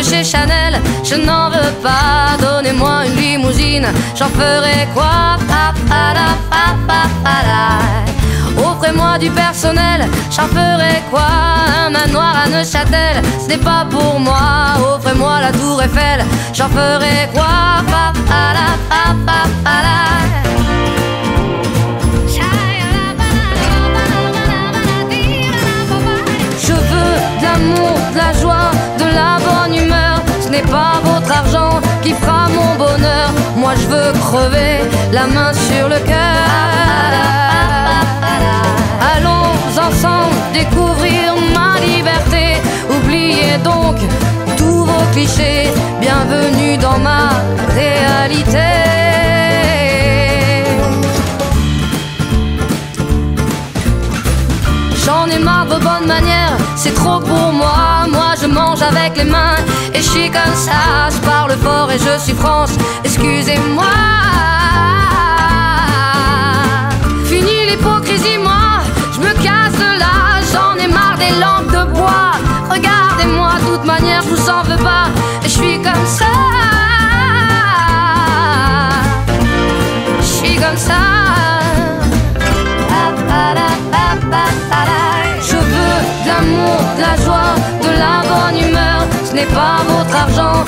de chez Chanel, je n'en veux pas. Donnez-moi une limousine, j'en ferai quoi? Offrez-moi du personnel, j'en ferai quoi? Un manoir à Neuchâtel, ce n'est pas pour moi. Offrez-moi la tour Eiffel, j'en ferai quoi? Je veux de l'amour, de la joie, de la bonne humeur. Ce n'est pas votre argent qui fera mon bonheur. Moi je veux crever la main sur le cœur. Allons ensemble découvrir ma liberté. Oubliez donc tous vos clichés. Bienvenue dans ma réalité. J'en ai marre de vos bonnes manières, c'est trop pour moi. Moi je mange avec les mains et je suis comme ça. Je parle fort et je suis France, excusez-moi. Fini l'hypocrisie, moi je me casse de là. J'en ai marre des lampes de bois. Regardez-moi, de toute manière je vous en veux pas. Et je suis comme ça. Je suis comme ça. Je veux de l'amour, de la joie, de la bonne humeur. Ce n'est pas votre argent